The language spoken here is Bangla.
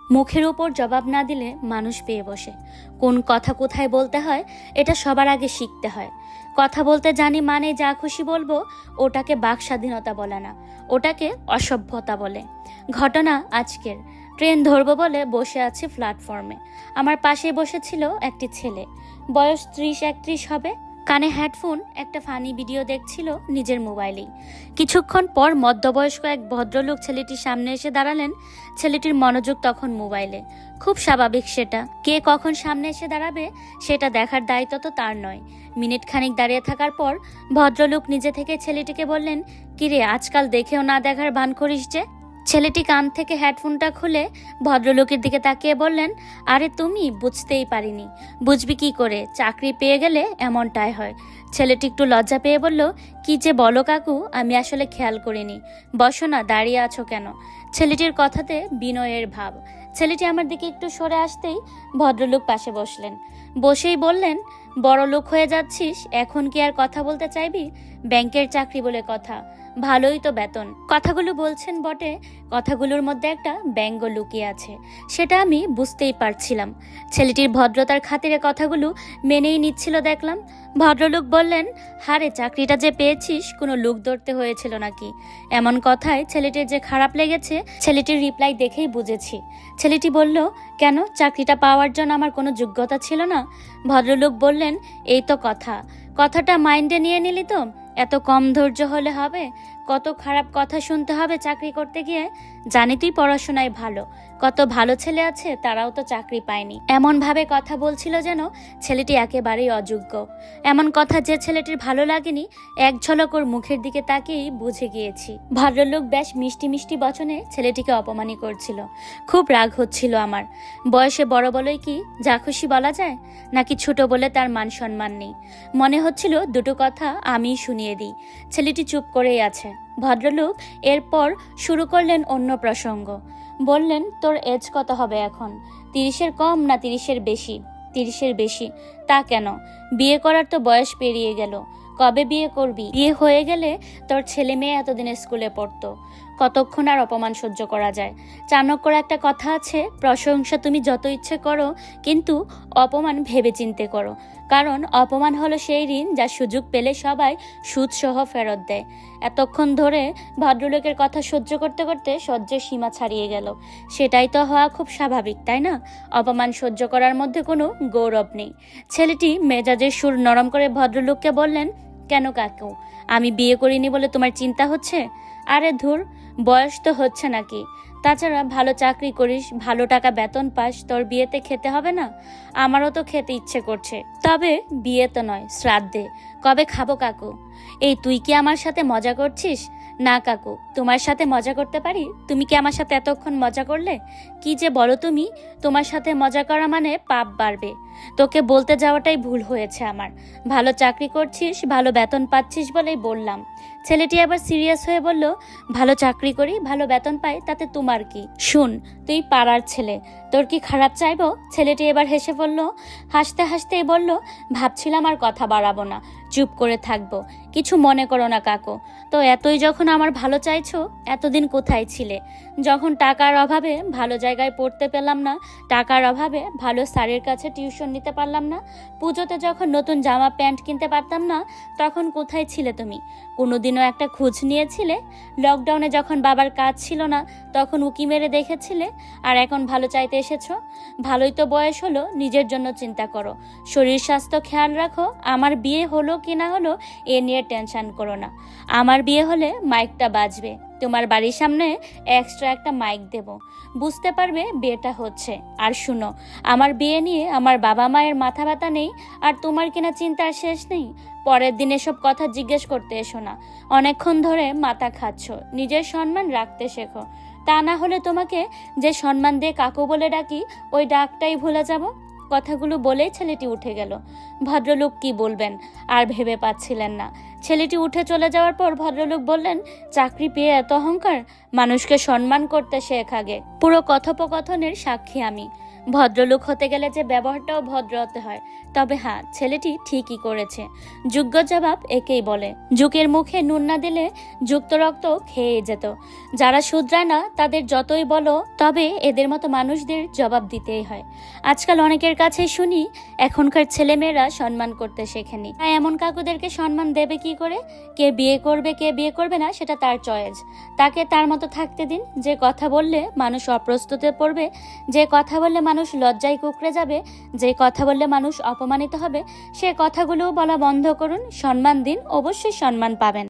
মুখের উপর জবাব না দিলে মানুষ পেয়ে বসে। কোন কথা কোথায় বলতে হয় এটা সবার আগে শিখতে হয়। কথা বলতে জানি মানে যা খুশি বলবো, ওটাকে বাক স্বাধীনতা বলে না, ওটাকে অসভ্যতা বলে। ঘটনা আজকের। ট্রেন ধরবো বলে বসে আছি প্ল্যাটফর্মে। আমার পাশে বসেছিল একটি ছেলে, বয়স 30-31 হবে। কানে হেডফোন, একটা ফানি ভিডিও দেখছিল নিজের মোবাইলেই। কিছুক্ষণ পর মধ্যবয়স্ক এক ভদ্রলোক ছেলেটির সামনে এসে দাঁড়ালেন। ছেলেটির মনোযোগ তখন মোবাইলে। খুব স্বাভাবিক সেটা। কে কখন সামনে এসে দাঁড়াবে সেটা দেখার দায়িত্ব তো তার নয়। মিনিট খানিক দাঁড়িয়ে থাকার পর ভদ্রলোক নিজে থেকে ছেলেটিকে বললেন, কিরে আজকাল দেখেও না দেখার ভান করিস যে? ছেলেটি কান থেকে হেডফোনটা খুলে ভদ্রলোকের দিকে তাকিয়ে বললেন, আরে তুমি? বুঝতেই পারিনি। বুঝবি কি করে? চাকরি পেয়ে গেলে এমনটাই হয়। ছেলেটি একটু লজ্জা পেয়ে বলল, কি যে বলো কাকু, আমি আসলে খেয়াল করিনি। বসো না, দাঁড়িয়ে আছো কেন? ছেলেটির কথাতে বিনয়ের ভাব। ছেলেটি আমার দিকে একটু সরে আসতেই ভদ্রলোক পাশে বসলেন। বসেই বললেন, বড় লোক হয়ে যাচ্ছিস, এখন কি আর কথা বলতে চাইবি? ব্যাংকের চাকরি বলে কথা, ভালোই তো বেতন। কথাগুলো বলছেন বটে, কথাগুলোর মধ্যে একটা ব্যঙ্গ লুকিয়ে আছে, সেটা আমি বুঝতেই পারছিলাম। ছেলেটির ভদ্রতার খাতিরে কথাগুলো মেনেই নিচ্ছিল দেখলাম। ভদ্রলোক বললেন, হারে চাকরিটা যে পেয়েছিস কোনো লোক ধরতে হয়েছিল নাকি? এমন কথায় ছেলেটির যে খারাপ লেগেছে ছেলেটির রিপ্লাই দেখেই বুঝেছি। ছেলেটি বলল, কেন, চাকরিটা পাওয়ার জন্য আমার কোনো যোগ্যতা ছিল না? ভদ্রলোক বললেন, এই তো কথা। কথাটা মাইন্ডে নিয়ে নিলি তো? এত কম ধৈর্য হলে হবে? কত খারাপ কথা শুনতে হবে চাকরি করতে গিয়ে। জানি তুই পড়াশোনায় ভালো, কত ভালো ছেলে আছে তারাও তো চাকরি পায়নি। এমন ভাবে কথা বলছিল যেন ছেলেটি একেবারেই অযোগ্য। এমন কথা যে ছেলেটির ভালো লাগেনি এক ঝলক ওর মুখের দিকে তাকিয়েই বুঝে গিয়েছি। ভদ্রলোক বেশ মিষ্টি মিষ্টি বচনে ছেলেটিকে অপমানই করছিল। খুব রাগ হচ্ছিল আমার। বয়সে বড় বলেই কি যা খুশি বলা যায়, নাকি ছোট বলে তার মান সম্মান নেই? মনে হচ্ছিল দুটো কথা আমিই শুনিয়ে দিই। ছেলেটি চুপ করেই আছে। ভদ্রলোক এরপর শুরু করলেন অন্য প্রসঙ্গ। বললেন, তোর এজ কত হবে এখন? 30-এর কম না 30-এর বেশি? 30-এর বেশি। তা কেন? বিয়ে করার তো বয়স পেরিয়ে গেল। কবে বিয়ে করবি? বিয়ে হয়ে গেলে তোর ছেলে মেয়ে এতদিন স্কুলে পড়তো। কতক্ষণ আর অপমান সহ্য করা যায়? চাণক্যর একটা কথা আছে, প্রশংসা তুমি যত ইচ্ছে করো, কিন্তু অপমান ভেবে চিন্তে করো। কারণ অপমান হলো সেই ঋণ যা সুযোগ পেলে সবাই সুদসহ ফেরত দেয়। এতক্ষণ ধরে ভদ্রলোকের কথা সহ্য করতে করতে সহ্যের সীমা ছাড়িয়ে গেল। সেটাই তো হওয়া খুব স্বাভাবিক, তাই না? অপমান সহ্য করার মধ্যে কোনো গৌরব নেই। ছেলেটি মেজাজের সুর নরম করে ভদ্রলোককে বললেন, কেন কাকু, আমি বিয়ে করিনি বলে তোমার চিন্তা হচ্ছে? আরে ধুর, বয়স তো হচ্ছে নাকি? তাছাড়া ভালো চাকরি করিস, ভালো টাকা বেতন পাস, তোর বিয়েতে খেতে হবে না? আমারও তো খেতে ইচ্ছে করছে, তবে বিয়ে তো নয়, শ্রাদ্ধে। কবে খাবো কাকু? এই তুই কি আমার সাথে মজা করছিস? না কাকু, তোমার সাথে মজা করতে পারি? তুমি কি আমার সাথে এতক্ষণ মজা করলে? কি যে বলো তুমি, তোমার সাথে মজা করা মানে পাপ বাড়বে। তোকে বলতে যাওয়াটাই ভুল হয়েছে আমার। ভালো চাকরি করছিস, ভালো বেতন পাচ্ছিস বলেই বললাম। ছেলেটি আবার সিরিয়াস হয়ে বলল, ভালো চাকরি করি, ভালো বেতন পাই, তাতে তোমার কি? শুন, তুই পাড়ার ছেলে, তোর কি খারাপ চাইবো? ছেলেটি এবার হেসে বলল। হাসতে হাসতেই বলল, ভাবছিলাম আর কথা বাড়াবো না, চুপ করে থাকবো। কিছু মনে করো না কাকু। তো এতই যখন আমার ভালো চাইছো, এতদিন কোথায় ছিলে? যখন টাকার অভাবে ভালো জায়গায় পড়তে পেলাম না, টাকার অভাবে ভালো স্যারের কাছে টিউশন নিতে পারলাম না, পুজোতে যখন নতুন জামা প্যান্ট কিনতে পারতাম না, তখন কোথায় ছিলে তুমি? কোনোদিনও একটা খোঁজ নিয়েছিলে? লকডাউনে যখন বাবার কাজ ছিল না, তখন উকি মেরে দেখেছিলে? আর এখন ভালো চাইতে এসেছো? ভালোই তো বয়স হলো, নিজের জন্য চিন্তা করো, শরীর স্বাস্থ্য খেয়াল রাখো। আমার বিয়ে হলো কি না হলো এ নিয়ে টেনশন করো না। আমার বিয়ে হলে মাইকটা বাজবে, তোমার বাড়ির সামনে এক্সট্রা একটা মাইক দেব, বুঝতে পারবে বিয়েটা হচ্ছে। আর শুনো, আমার বিয়ে নিয়ে আমার বাবা মায়ের মাথা ব্যথা নেই, আর তোমার কিনা চিন্তার শেষ নেই। পরের দিন এসব কথা জিজ্ঞেস করতে এসো না। অনেকক্ষণ ধরে মাথা খাচ্ছ, নিজের সম্মান রাখতে শেখো। তা না হলে তোমাকে যে সম্মান দিয়ে কাকু বলে ডাকি, ওই ডাকটাই ভুলে যাব। কথাগুলো বলেই ছেলেটি উঠে গেল। ভদ্রলোক কি বলবেন, আর ভেবে পাচ্ছিলেন না। ছেলেটি উঠে চলে যাওয়ার পর ভদ্রলোক বললেন, চাকরি পেয়ে এত অহংকার, মানুষকে সম্মান করতে শেখ আগে। পুরো কথোপকথনের সাক্ষী আমি। ভদ্রলোক হতে গেলে যে ব্যবহারটাও ভদ্র হতে হয়। তবে হ্যাঁ, ছেলেটি ঠিকই করেছে। যোগ্য জবাব একেই বলে। যুগের মুখে নুন না দিলে যুক্ত রক্ত খেয়ে যেত। যারা শুধরায় না তাদের যতই বলো, তবে এদের মতো মানুষদের জবাব দিতেই হয়। আজকাল অনেকের কাছে শুনি এখনকার ছেলেমেয়েরা সম্মান করতে শেখেনি। তাই এমন কাকুদেরকে সম্মান দেবে কি করে? কে বিয়ে করবে কে বিয়ে করবে না সেটা তার চয়েস। তাকে তার মতো থাকতে দিন। যে কথা বললে মানুষ অপ্রস্তুতে পড়বে, যে কথা বললে মানুষ লজ্জায় কুঁকড়ে যাবে, যে কথা বললে মানুষ অপমানিত হবে, সে কথাগুলোও বলা বন্ধ করুন। সম্মান দিন, অবশ্যই সম্মান পাবেন।